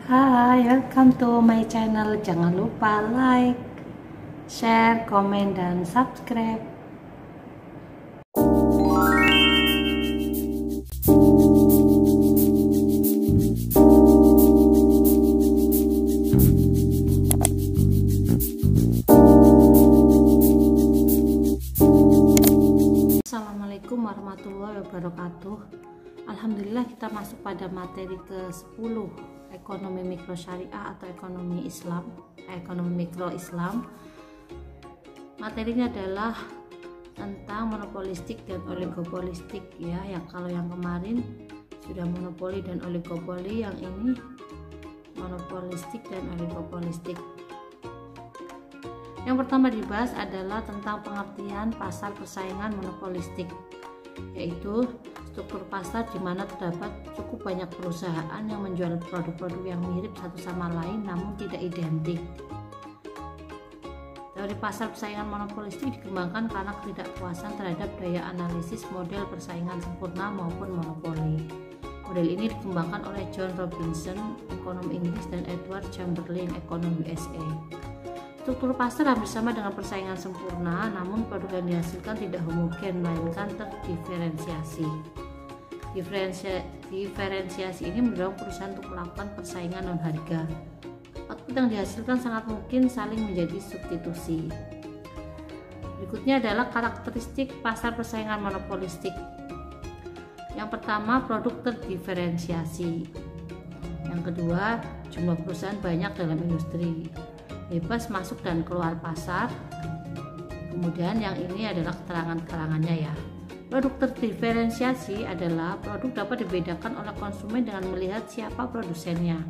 Hai, welcome to my channel. Jangan lupa like, share, komen, dan subscribe. Assalamualaikum warahmatullahi wabarakatuh. Alhamdulillah kita masuk pada materi ke-10, ekonomi mikro syariah atau ekonomi Islam, ekonomi mikro Islam. Materinya adalah tentang monopolistik dan oligopolistik ya. Yang kalau yang kemarin sudah monopoli dan oligopoli, yang ini monopolistik dan oligopolistik. Yang pertama dibahas adalah tentang pengertian pasar persaingan monopolistik, yaitu struktur pasar di mana terdapat cukup banyak perusahaan yang menjual produk-produk yang mirip satu sama lain namun tidak identik. Teori pasar persaingan monopolistik dikembangkan karena ketidakpuasan terhadap daya analisis model persaingan sempurna maupun monopoli. Model ini dikembangkan oleh John Robinson, ekonom Inggris, dan Edward Chamberlain, ekonom USA. Struktur pasar hampir sama dengan persaingan sempurna, namun produk yang dihasilkan tidak homogen melainkan terdiferensiasi. Diferensiasi ini mendorong perusahaan untuk melakukan persaingan non harga. Output yang dihasilkan sangat mungkin saling menjadi substitusi. Berikutnya adalah karakteristik pasar persaingan monopolistik. Yang pertama, produk terdiferensiasi. Yang kedua, jumlah perusahaan banyak dalam industri, bebas masuk dan keluar pasar. Kemudian yang ini adalah keterangan-keterangannya ya. Produk terdiferensiasi adalah produk dapat dibedakan oleh konsumen dengan melihat siapa produsennya.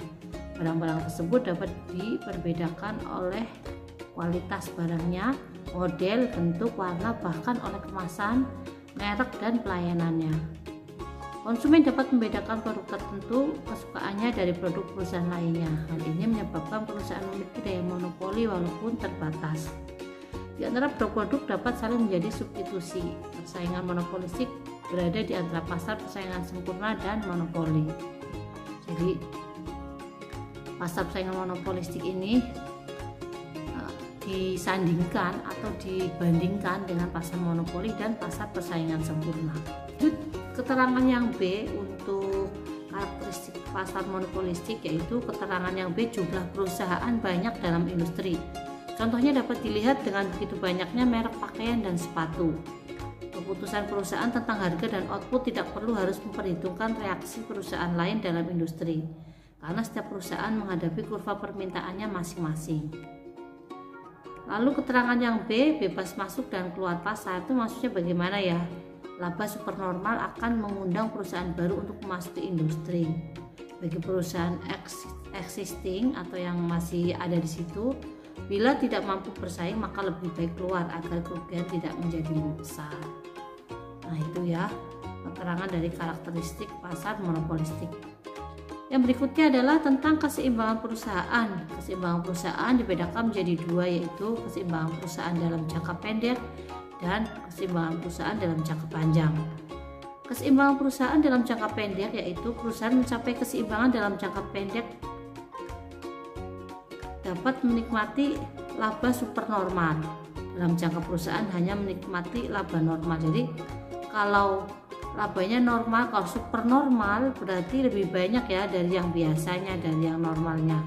Barang-barang tersebut dapat diperbedakan oleh kualitas barangnya, model, bentuk, warna, bahkan oleh kemasan, merek, dan pelayanannya. Konsumen dapat membedakan produk tertentu kesukaannya dari produk perusahaan lainnya. Hal ini menyebabkan perusahaan memiliki daya monopoli walaupun terbatas. Di antara produk-produk dapat saling menjadi substitusi. Persaingan monopolistik berada di antara pasar persaingan sempurna dan monopoli. Jadi pasar persaingan monopolistik ini disandingkan atau dibandingkan dengan pasar monopoli dan pasar persaingan sempurna. Keterangan yang B untuk karakteristik pasar monopolistik, yaitu keterangan yang B, jumlah perusahaan banyak dalam industri. Contohnya dapat dilihat dengan begitu banyaknya merek pakaian dan sepatu. Keputusan perusahaan tentang harga dan output tidak perlu harus memperhitungkan reaksi perusahaan lain dalam industri, karena setiap perusahaan menghadapi kurva permintaannya masing-masing. Lalu keterangan yang B, bebas masuk dan keluar pasar, itu maksudnya bagaimana ya? Laba supernormal akan mengundang perusahaan baru untuk memasuki industri. Bagi perusahaan existing atau yang masih ada di situ, bila tidak mampu bersaing maka lebih baik keluar agar kerugian tidak menjadi besar. Nah itu ya keterangan dari karakteristik pasar monopolistik. Yang berikutnya adalah tentang keseimbangan perusahaan. Keseimbangan perusahaan dibedakan menjadi dua, yaitu keseimbangan perusahaan dalam jangka pendek dan keseimbangan perusahaan dalam jangka panjang. Keseimbangan perusahaan dalam jangka pendek yaitu perusahaan mencapai keseimbangan dalam jangka pendek dapat menikmati laba supernormal. Dalam jangka perusahaan hanya menikmati laba normal. Jadi kalau labanya normal, kalau supernormal berarti lebih banyak ya dari yang biasanya, dari yang normalnya.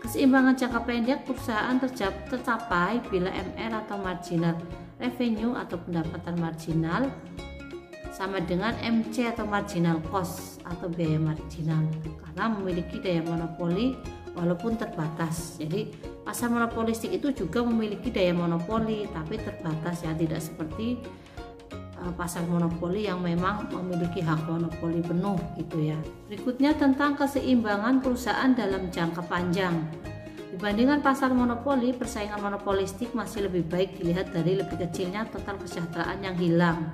Keseimbangan jangka pendek perusahaan tercapai bila MR atau marginal revenue atau pendapatan marginal sama dengan MC atau marginal cost atau biaya marginal, karena memiliki daya monopoli walaupun terbatas. Jadi pasar monopolistik itu juga memiliki daya monopoli tapi terbatas ya, tidak seperti pasar monopoli yang memang memiliki hak monopoli penuh gitu ya. Berikutnya tentang keseimbangan perusahaan dalam jangka panjang. Dibandingkan pasar monopoli, persaingan monopolistik masih lebih baik dilihat dari lebih kecilnya total kesejahteraan yang hilang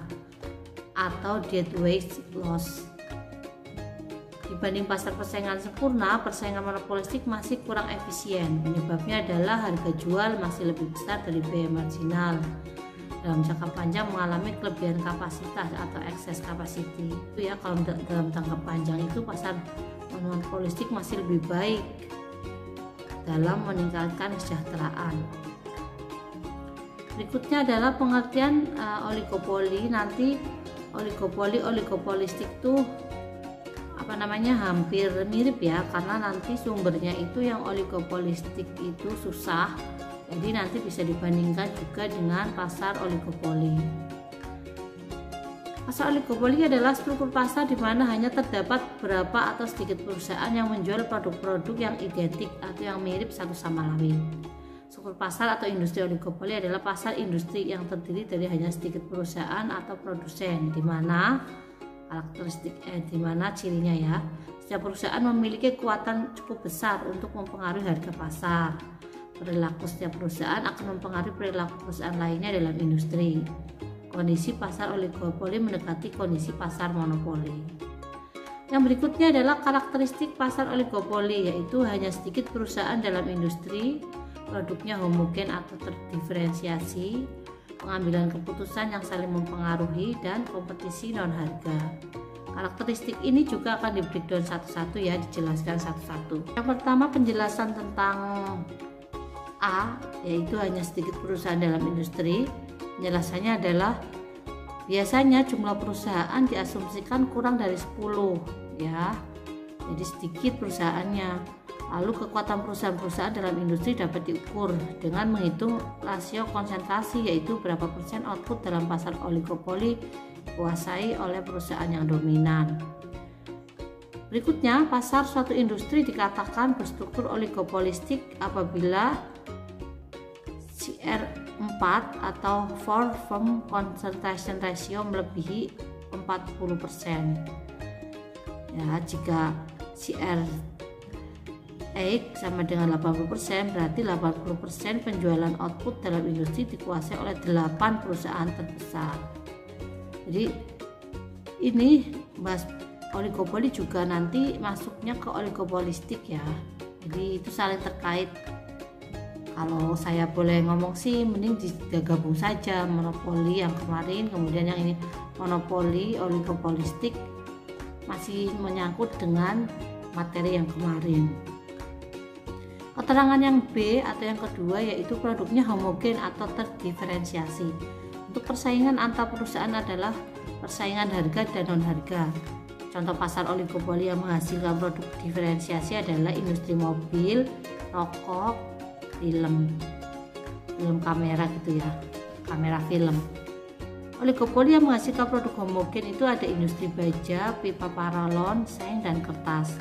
atau deadweight loss. Dibanding pasar persaingan sempurna, persaingan monopolistik masih kurang efisien. Penyebabnya adalah harga jual masih lebih besar dari biaya marginal. Dalam jangka panjang mengalami kelebihan kapasitas atau excess capacity. Itu ya kalau dalam jangka panjang itu pasar monopolistik masih lebih baik dalam meningkatkan kesejahteraan. Berikutnya adalah pengertian oligopoli. Nanti oligopolistik itu hampir mirip ya, karena nanti sumbernya itu yang oligopolistik itu susah, jadi nanti bisa dibandingkan juga dengan pasar oligopoli. Pasar oligopoli adalah struktur pasar di mana hanya terdapat beberapa atau sedikit perusahaan yang menjual produk-produk yang identik atau yang mirip satu sama lain. Struktur pasar atau industri oligopoli adalah pasar industri yang terdiri dari hanya sedikit perusahaan atau produsen, di mana cirinya ya, setiap perusahaan memiliki kekuatan cukup besar untuk mempengaruhi harga pasar. Perilaku setiap perusahaan akan mempengaruhi perilaku perusahaan lainnya dalam industri. Kondisi pasar oligopoli mendekati kondisi pasar monopoli. Yang berikutnya adalah karakteristik pasar oligopoli, yaitu hanya sedikit perusahaan dalam industri, produknya homogen atau terdiferensiasi, pengambilan keputusan yang saling mempengaruhi, dan kompetisi non harga. Karakteristik ini juga akan di breakdown satu-satu ya, dijelaskan satu-satu. Yang pertama, penjelasan tentang A, yaitu hanya sedikit perusahaan dalam industri. Penjelasannya adalah biasanya jumlah perusahaan diasumsikan kurang dari 10 ya, jadi sedikit perusahaannya. Lalu kekuatan perusahaan-perusahaan dalam industri dapat diukur dengan menghitung rasio konsentrasi, yaitu berapa persen output dalam pasar oligopoli dikuasai oleh perusahaan yang dominan. Berikutnya, pasar suatu industri dikatakan berstruktur oligopolistik apabila CR4 atau for firm concentration ratio melebihi 40%. Ya, jika CR sama dengan 80%, berarti 80% penjualan output dalam industri dikuasai oleh 8 perusahaan terbesar. Jadi ini bahas oligopoli juga nanti masuknya ke oligopolistik ya, jadi itu saling terkait. Kalau saya boleh ngomong sih, mending digabung saja monopoli yang kemarin, kemudian yang ini monopoli oligopolistik, masih menyangkut dengan materi yang kemarin. Keterangan yang B atau yang kedua yaitu produknya homogen atau terdiferensiasi. Untuk persaingan antar perusahaan adalah persaingan harga dan non harga. Contoh pasar oligopoli yang menghasilkan produk diferensiasi adalah industri mobil, rokok, film kamera gitu ya, kamera film. Oligopoli yang menghasilkan produk homogen itu ada industri baja, pipa paralon, seng, dan kertas.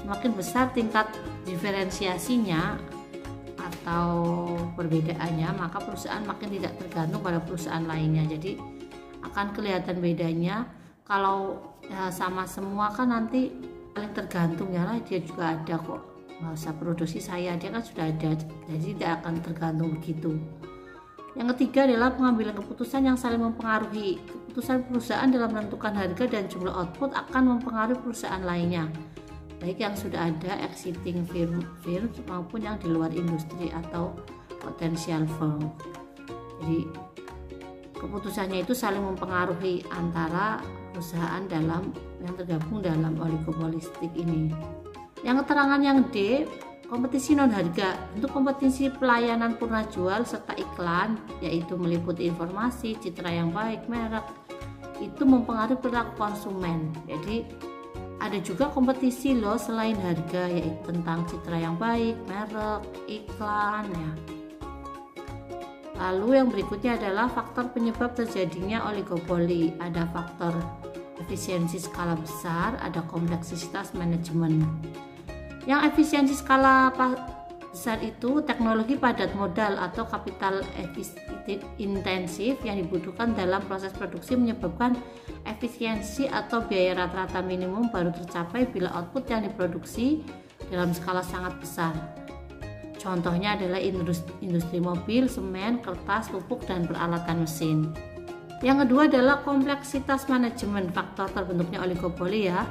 Semakin besar tingkat diferensiasinya atau perbedaannya, maka perusahaan makin tidak tergantung pada perusahaan lainnya. Jadi akan kelihatan bedanya. Kalau sama semua kan nanti paling tergantung ya lah, dia juga ada kok, nggak usah produksi saya, dia kan sudah ada, jadi tidak akan tergantung begitu. Yang ketiga adalah pengambilan keputusan yang saling mempengaruhi. Keputusan perusahaan dalam menentukan harga dan jumlah output akan mempengaruhi perusahaan lainnya, baik yang sudah ada existing firm maupun yang di luar industri atau potential firm. Jadi keputusannya itu saling mempengaruhi antara perusahaan dalam yang tergabung dalam oligopolistik ini. Yang keterangan yang D, kompetisi non harga. Untuk kompetisi pelayanan purna jual serta iklan, yaitu meliputi informasi, citra yang baik, merek, itu mempengaruhi perilaku konsumen. Jadi ada juga kompetisi loh selain harga, yaitu tentang citra yang baik, merek, iklan ya. Lalu yang berikutnya adalah faktor penyebab terjadinya oligopoli. Ada faktor efisiensi skala besar, ada kompleksitas manajemen. Yang efisiensi skala besar itu teknologi padat modal atau kapital intensif yang dibutuhkan dalam proses produksi menyebabkan efisiensi atau biaya rata-rata minimum baru tercapai bila output yang diproduksi dalam skala sangat besar. Contohnya adalah industri mobil, semen, kertas, pupuk, dan peralatan mesin. Yang kedua adalah kompleksitas manajemen, faktor terbentuknya oligopoli ya.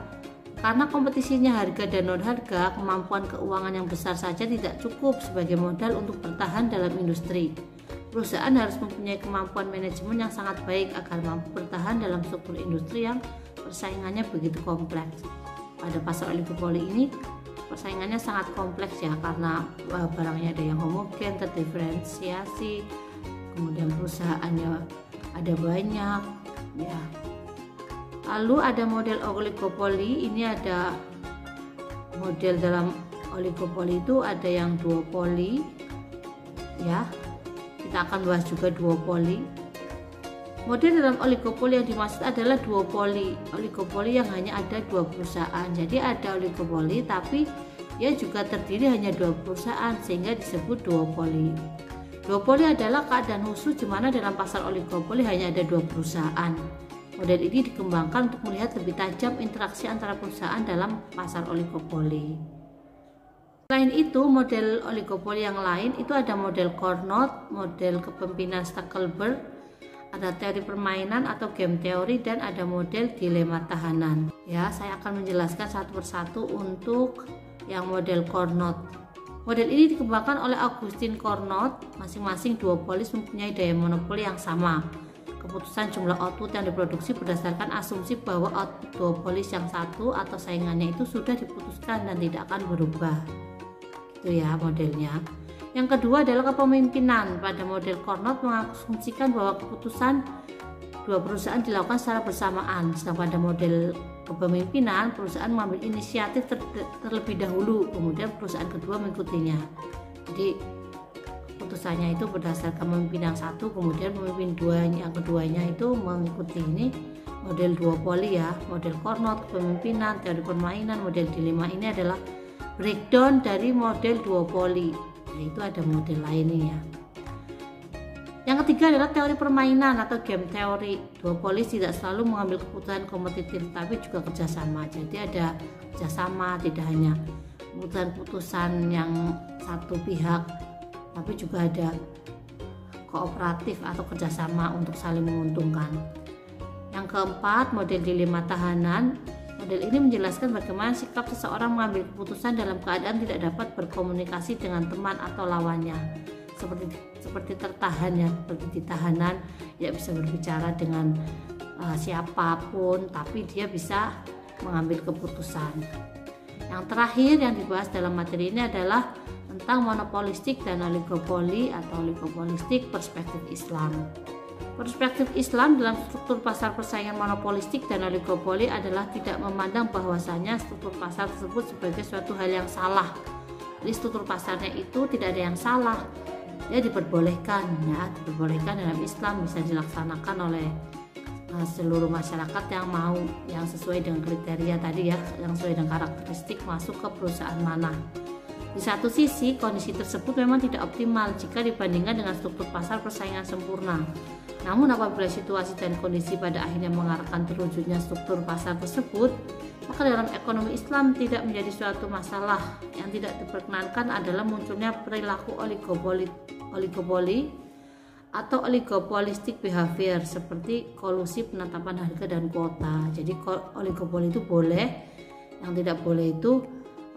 Karena kompetisinya harga dan non harga, kemampuan keuangan yang besar saja tidak cukup sebagai modal untuk bertahan dalam industri. Perusahaan harus mempunyai kemampuan manajemen yang sangat baik agar mampu bertahan dalam struktur industri yang persaingannya begitu kompleks. pada pasar oligopoli ini persaingannya sangat kompleks ya, karena barangnya ada yang homogen, terdiferensiasi, kemudian perusahaannya ada banyak ya. Lalu ada model oligopoli, ini ada model dalam oligopoli itu ada yang duopoli ya, kita akan bahas juga duopoli. Model dalam oligopoli yang dimaksud adalah duopoli, oligopoli yang hanya ada 2 perusahaan. Jadi ada oligopoli tapi dia juga terdiri hanya 2 perusahaan sehingga disebut duopoli. Duopoli adalah keadaan khusus di mana dalam pasar oligopoli hanya ada 2 perusahaan. Model ini dikembangkan untuk melihat lebih tajam interaksi antara perusahaan dalam pasar oligopoli. Selain itu, model oligopoli yang lain itu ada model Carnot, model kepemimpinan Stackelberg, ada teori permainan atau game teori, dan ada model dilema tahanan. Ya, saya akan menjelaskan satu persatu untuk yang model Carnot. Model ini dikembangkan oleh Augustin Carnot. Masing-masing duopolis mempunyai daya monopoli yang sama. Keputusan jumlah output yang diproduksi berdasarkan asumsi bahwa output duopolis yang satu atau saingannya itu sudah diputuskan dan tidak akan berubah. Itu ya modelnya. Yang kedua adalah kepemimpinan. Pada model Carnot mengasumsikan bahwa keputusan 2 perusahaan dilakukan secara bersamaan. Sedang pada model kepemimpinan, perusahaan mengambil inisiatif terlebih dahulu, kemudian perusahaan kedua mengikutinya. Jadi keputusannya itu berdasarkan pemimpin yang satu, kemudian pemimpin yang keduanya itu mengikuti. Ini model duopoli ya, model Carnot, kepemimpinan, teori permainan. Model dilema ini adalah breakdown dari model duopoli. Itu ada model lainnya. Yang ketiga adalah teori permainan atau game teori. Duopolis tidak selalu mengambil keputusan kompetitif tapi juga kerjasama. Jadi ada kerjasama, tidak hanya keputusan yang satu pihak, tapi juga ada kooperatif atau kerjasama untuk saling menguntungkan. Yang keempat, model dilema tahanan. Model ini menjelaskan bagaimana sikap seseorang mengambil keputusan dalam keadaan tidak dapat berkomunikasi dengan teman atau lawannya. Seperti tertahan ya, seperti ditahanan, tidak bisa berbicara dengan siapapun, tapi dia bisa mengambil keputusan. Yang terakhir yang dibahas dalam materi ini adalah tentang monopolistik dan oligopoli atau oligopolistik perspektif Islam. Perspektif Islam dalam struktur pasar persaingan monopolistik dan oligopoli adalah tidak memandang bahwasanya struktur pasar tersebut sebagai suatu hal yang salah. Jadi struktur pasarnya itu tidak ada yang salah, ya diperbolehkan dalam Islam, bisa dilaksanakan oleh seluruh masyarakat yang mau, yang sesuai dengan kriteria tadi ya, yang sesuai dengan karakteristik masuk ke perusahaan mana. Di satu sisi, kondisi tersebut memang tidak optimal jika dibandingkan dengan struktur pasar persaingan sempurna. Namun apabila situasi dan kondisi pada akhirnya mengarahkan terwujudnya struktur pasar tersebut, maka dalam ekonomi Islam tidak menjadi suatu masalah. Yang tidak diperkenankan adalah munculnya perilaku oligopoli atau oligopolistic behavior seperti kolusi penetapan harga dan kuota. Jadi oligopoli itu boleh, yang tidak boleh itu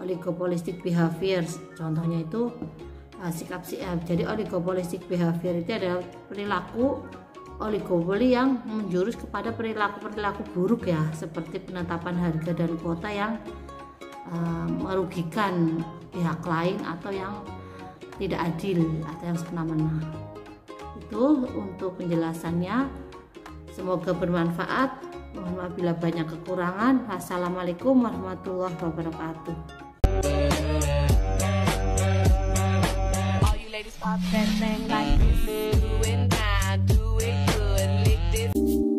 oligopolistic behavior. Contohnya itu sikap CF. Jadi oligopolistic behavior itu adalah perilaku oligopoli yang menjurus kepada perilaku buruk ya, seperti penetapan harga dan kuota yang merugikan pihak lain atau yang tidak adil atau yang semena-mena. Itu untuk penjelasannya, semoga bermanfaat. Mohon maaf bila banyak kekurangan. Wassalamualaikum warahmatullahi wabarakatuh. All you ladies pop that thing like this, do it now, do it good, lick this.